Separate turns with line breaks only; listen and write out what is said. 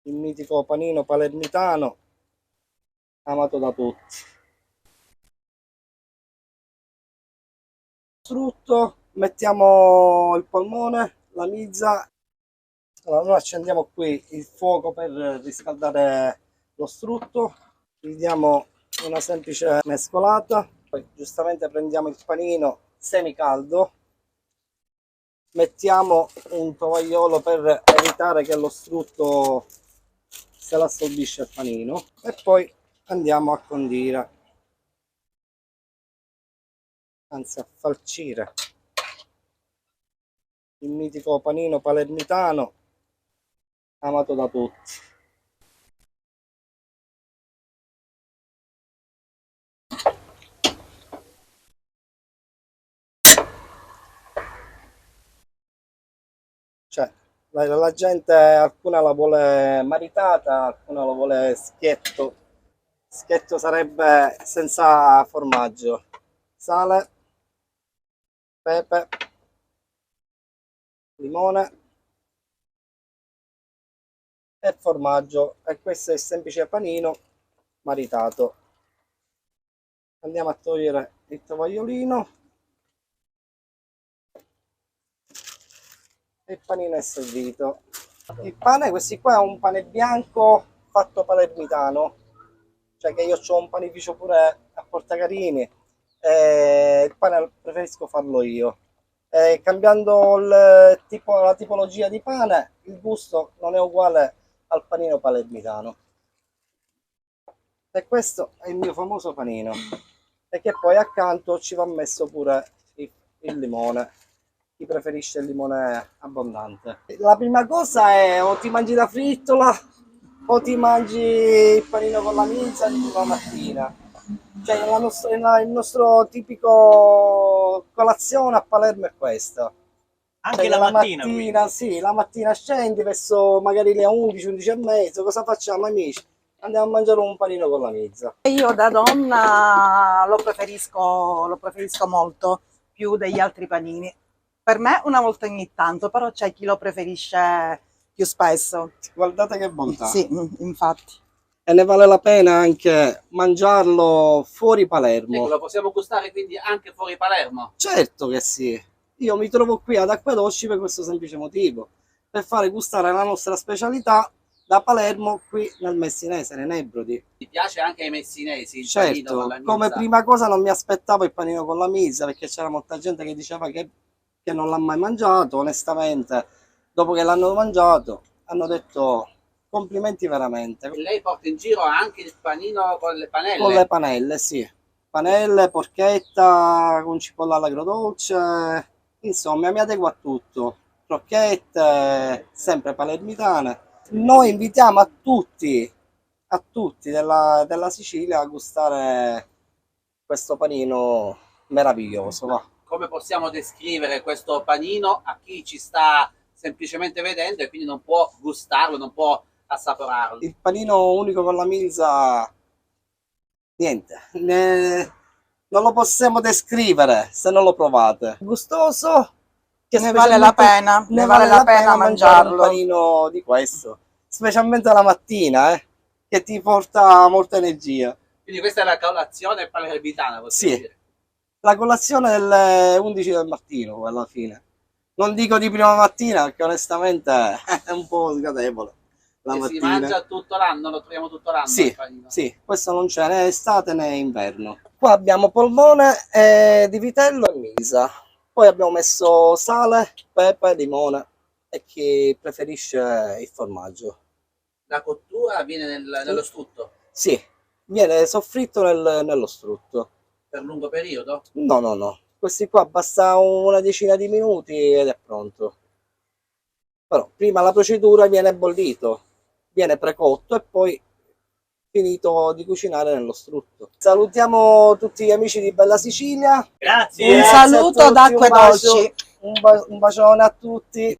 il mitico panino palermitano, amato da tutti. Strutto, mettiamo il polmone, la mizza. Allora, noi accendiamo qui il fuoco per riscaldare lo strutto, gli diamo una semplice mescolata, poi giustamente prendiamo il panino semicaldo, mettiamo un tovagliolo per evitare che lo strutto se l'assorbisce il panino e poi andiamo a condire, anzi a falcire il mitico panino palermitano amato da tutti. Cioè, la gente, alcuna la vuole maritata, alcuna la vuole schietto. Schietto sarebbe senza formaggio. Sale, pepe, limone e formaggio. E questo è il semplice panino maritato. Andiamo a togliere il tovagliolino. E il panino è servito. Il pane, questi qua è un pane bianco fatto palermitano, cioè che io ho un panificio pure a Portacarini e il pane preferisco farlo io. Cambiando la tipologia di pane, il gusto non è uguale al panino palermitano. E questo è il mio famoso panino. E che poi accanto ci va messo pure il limone. Chi preferisce il limone abbondante. La prima cosa è o ti mangi la frittola o ti mangi il panino con la minza di prima mattina. Cioè il nostro tipico colazione a Palermo è questa.
Anche
Cioè,
la mattina,
sì, la mattina scendi verso magari le 11, 11 e mezzo, cosa facciamo amici? Andiamo a mangiare un panino con la mezza.
Io da donna lo preferisco molto più degli altri panini. Per me una volta ogni tanto, però c'è chi lo preferisce più spesso.
Guardate che bontà.
Sì, infatti.
E ne vale la pena anche mangiarlo fuori Palermo.
ecco, lo possiamo gustare quindi anche fuori Palermo.
Certo che sì. Io mi trovo qui ad Acquedosci per questo semplice motivo, per fare gustare la nostra specialità da Palermo qui nel Messinese, nei Nebrodi.
Mi piace anche ai messinesi il panino con
Certo,
la minza.
come prima cosa non mi aspettavo il panino con la misa perché c'era molta gente che diceva che non l'ha mai mangiato, onestamente. Dopo che l'hanno mangiato hanno detto complimenti veramente.
E lei porta in giro anche il panino con le panelle.
Con le panelle, sì. Panelle, porchetta, con cipolla all'agrodolce, insomma mi adeguo a tutto. Crocchette, sempre palermitane. Noi invitiamo a tutti della Sicilia a gustare questo panino meraviglioso. Va.
Come possiamo descrivere questo panino a chi ci sta semplicemente vedendo e quindi non può gustarlo, non può assaporarlo?
Il panino unico con la milza, niente, non lo possiamo descrivere se non lo provate. Gustoso, che
Ne vale la pena,
ne vale la pena mangiare un
mangiarlo.
panino di questo, specialmente la mattina, che ti porta molta energia.
Quindi questa è la colazione palermitana, possiamo
Sì,
dire.
la colazione delle 11 del mattino alla fine. Non dico di prima mattina perché onestamente è un po' sgradevole. La
E si
mattina.
mangia tutto l'anno, lo troviamo tutto l'anno
Sì,
il panino.
sì, questo non c'è né estate né inverno. Qua abbiamo polmone di vitello e misa. Poi abbiamo messo sale, pepe, limone e chi preferisce il formaggio.
La cottura avviene nello strutto
Sì, viene soffritto nello strutto.
per lungo periodo?
No, no, no. Questi qua basta una decina di minuti ed è pronto. Però prima la procedura viene bollito, viene precotto e poi finito di cucinare nello strutto. Salutiamo tutti gli amici di Bella Sicilia.
Grazie!
Un
Grazie a
saluto
tutti,
da
un bacio,
Acquedosci.
un bacione a tutti.